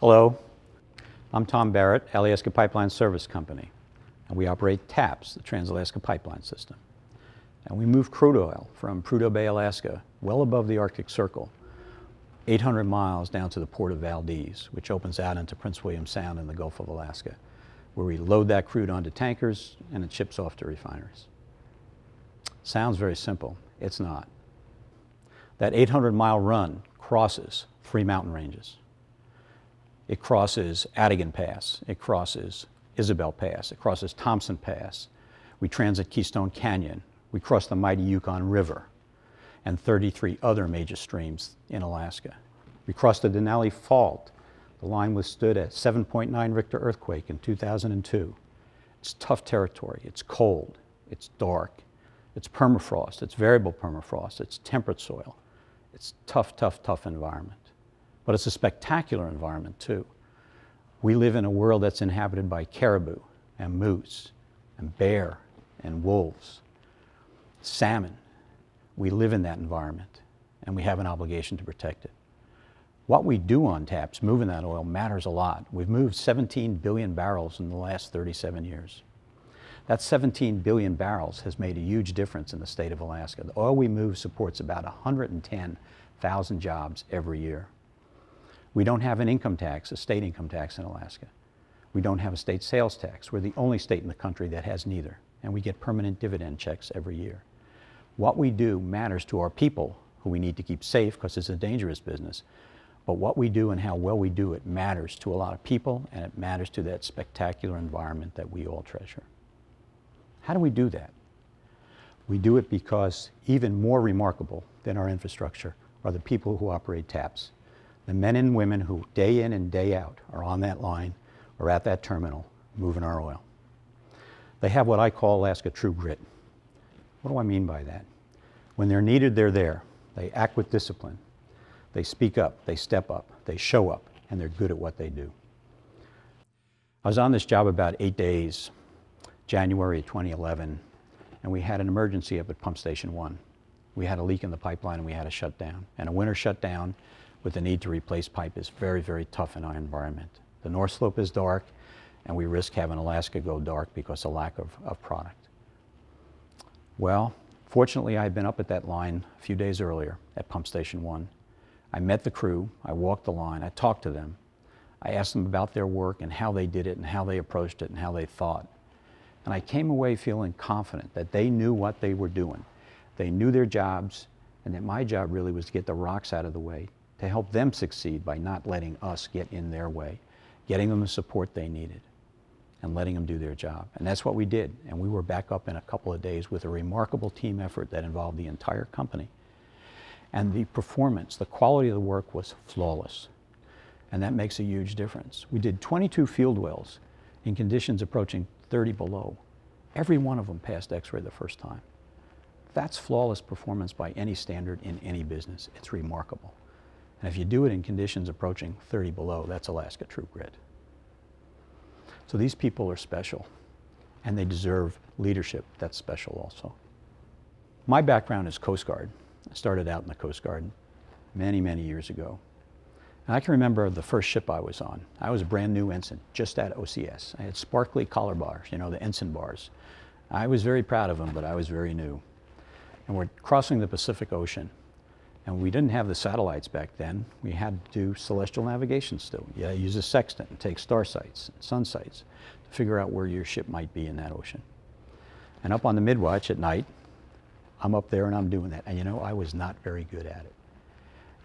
Hello, I'm Tom Barrett, Alyeska Pipeline Service Company, and we operate TAPS, the Trans-Alaska Pipeline System. And we move crude oil from Prudhoe Bay, Alaska, well above the Arctic Circle, 800 miles down to the port of Valdez, which opens out into Prince William Sound in the Gulf of Alaska, where we load that crude onto tankers and it ships off to refineries. Sounds very simple. It's not. That 800-mile run crosses 3 mountain ranges. It crosses Adigan Pass, it crosses Isabel Pass, it crosses Thompson Pass. We transit Keystone Canyon, we cross the mighty Yukon River and 33 other major streams in Alaska. We cross the Denali Fault. The line withstood a 7.9 Richter earthquake in 2002. It's tough territory, it's cold, it's dark, it's permafrost, it's variable permafrost, it's temperate soil. It's tough, tough, tough environment. But it's a spectacular environment too. We live in a world that's inhabited by caribou and moose and bear and wolves, salmon. We live in that environment and we have an obligation to protect it. What we do on TAPS, moving that oil, matters a lot. We've moved 17 billion barrels in the last 37 years. That 17 billion barrels has made a huge difference in the state of Alaska. The oil we move supports about 110,000 jobs every year. We don't have an income tax, a state income tax in Alaska. We don't have a state sales tax. We're the only state in the country that has neither. And we get permanent dividend checks every year. What we do matters to our people, who we need to keep safe because it's a dangerous business. But what we do and how well we do it matters to a lot of people, and it matters to that spectacular environment that we all treasure. How do we do that? We do it because even more remarkable than our infrastructure are the people who operate TAPS. The men and women who day in and day out are on that line or at that terminal moving our oil. They have what I call Alaska true grit. What do I mean by that? When they're needed, they're there. They act with discipline. They speak up, they step up, they show up, and they're good at what they do. I was on this job about 8 days, January 2011, and we had an emergency up at Pump Station 1. We had a leak in the pipeline and we had a shutdown. And a winter shutdown with the need to replace pipe is very, very tough in our environment. The North Slope is dark, and we risk having Alaska go dark because of lack of product. Well, fortunately, I had been up at that line a few days earlier at Pump Station 1. I met the crew, I walked the line, I talked to them. I asked them about their work and how they did it and how they approached it and how they thought. And I came away feeling confident that they knew what they were doing. They knew their jobs, and that my job really was to get the rocks out of the way, to help them succeed by not letting us get in their way, getting them the support they needed, and letting them do their job. And that's what we did. And we were back up in a couple of days with a remarkable team effort that involved the entire company. And the performance, the quality of the work was flawless. And that makes a huge difference. We did 22 field wells in conditions approaching 30 below. Every one of them passed X-ray the first time. That's flawless performance by any standard in any business. It's remarkable. And if you do it in conditions approaching 30 below, that's Alaska true grit. So these people are special, and they deserve leadership that's special also. My background is Coast Guard. I started out in the Coast Guard many, many years ago. And I can remember the first ship I was on. I was a brand new ensign, just at OCS. I had sparkly collar bars, you know, the ensign bars. I was very proud of them, but I was very new. And we're crossing the Pacific Ocean. And we didn't have the satellites back then. We had to do celestial navigation still. You use a sextant and take star sights and sun sights to figure out where your ship might be in that ocean. And up on the midwatch at night, I'm up there and I'm doing that. And you know, I was not very good at it.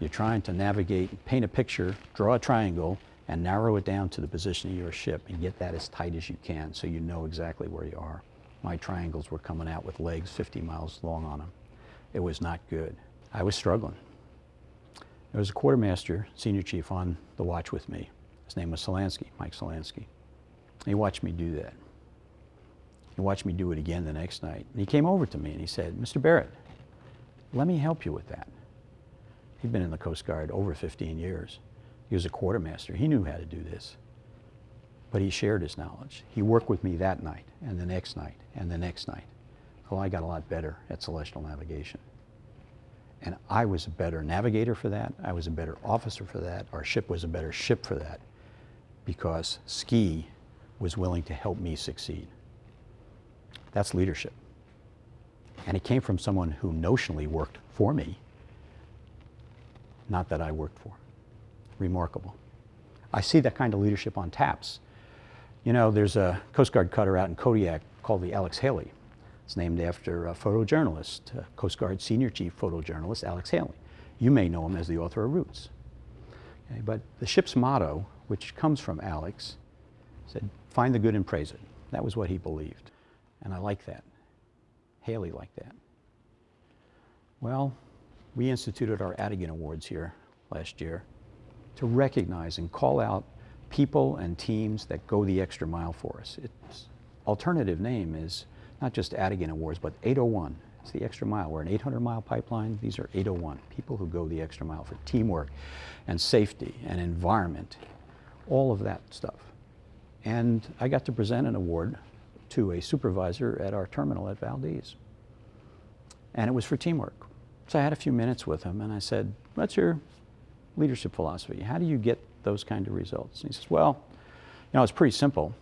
You're trying to navigate, paint a picture, draw a triangle, and narrow it down to the position of your ship and get that as tight as you can so you know exactly where you are. My triangles were coming out with legs 50 miles long on them. It was not good. I was struggling. There was a quartermaster, senior chief, on the watch with me. His name was Solansky, Mike Solansky. He watched me do that. He watched me do it again the next night. And he came over to me and he said, "Mr. Barrett, let me help you with that." He'd been in the Coast Guard over 15 years. He was a quartermaster. He knew how to do this. But he shared his knowledge. He worked with me that night and the next night and the next night. Well, I got a lot better at celestial navigation. And I was a better navigator for that. I was a better officer for that. Our ship was a better ship for that. because Ski was willing to help me succeed. That's leadership. And it came from someone who notionally worked for me, not that I worked for. Remarkable. I see that kind of leadership on TAPS. You know, there's a Coast Guard cutter out in Kodiak called the Alex Haley. It's named after a photojournalist, Coast Guard Senior Chief photojournalist Alex Haley. You may know him as the author of Roots. Okay, but the ship's motto, which comes from Alex, said, "Find the good and praise it." That was what he believed. And I like that. Haley liked that. Well, we instituted our Adigan Awards here last year to recognize and call out people and teams that go the extra mile for us. Its alternative name is not just Adigan Awards, but 801. It's the extra mile. We're an 800-mile pipeline. These are 801, people who go the extra mile for teamwork and safety and environment, all of that stuff. And I got to present an award to a supervisor at our terminal at Valdez. And it was for teamwork. So I had a few minutes with him and I said, "What's your leadership philosophy? How do you get those kind of results?" And he says, "Well, you know, it's pretty simple.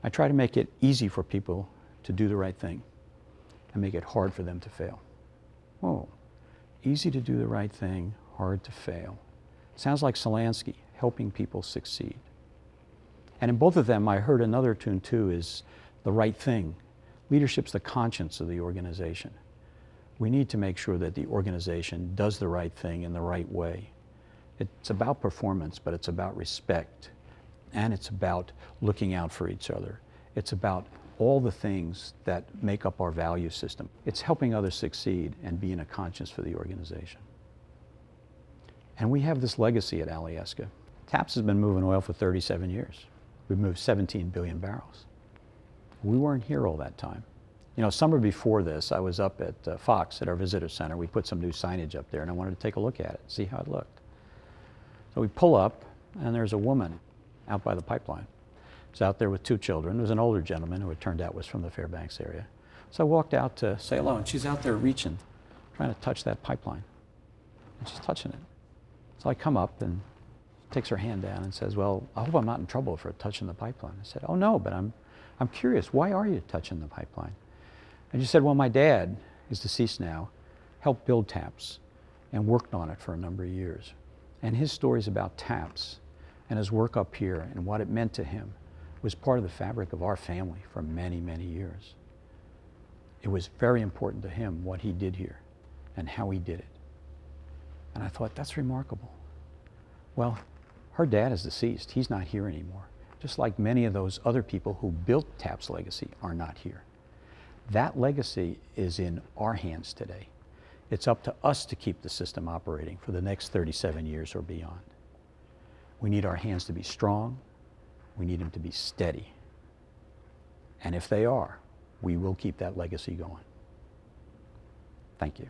I try to make it easy for people to do the right thing and make it hard for them to fail." Whoa, easy to do the right thing, hard to fail. Sounds like Solansky, helping people succeed. And in both of them, I heard another tune too, is the right thing. Leadership's the conscience of the organization. We need to make sure that the organization does the right thing in the right way. It's about performance, but it's about respect. And it's about looking out for each other. It's about all the things that make up our value system. It's helping others succeed and being a conscience for the organization. And we have this legacy at Alyeska. TAPS has been moving oil for 37 years. We've moved 17 billion barrels. We weren't here all that time. You know, summer before this, I was up at Fox at our visitor center. We put some new signage up there and I wanted to take a look at it, see how it looked. So we pull up and there's a woman out by the pipeline. She's out there with two children. There was an older gentleman who it turned out was from the Fairbanks area. So I walked out to say hello and she's out there reaching, trying to touch that pipeline. And she's touching it. So I come up and takes her hand down and says, "Well, I hope I'm not in trouble for touching the pipeline." I said, "Oh no, but I'm curious, why are you touching the pipeline?" And she said, "Well, my dad is deceased now, helped build TAPS and worked on it for a number of years. And his stories about TAPS and his work up here and what it meant to him was part of the fabric of our family for many, many years. It was very important to him what he did here and how he did it." And I thought, that's remarkable. Well, her dad is deceased. He's not here anymore. Just like many of those other people who built TAP's legacy are not here. That legacy is in our hands today. It's up to us to keep the system operating for the next 37 years or beyond. We need our hands to be strong. We need them to be steady. And if they are, we will keep that legacy going. Thank you.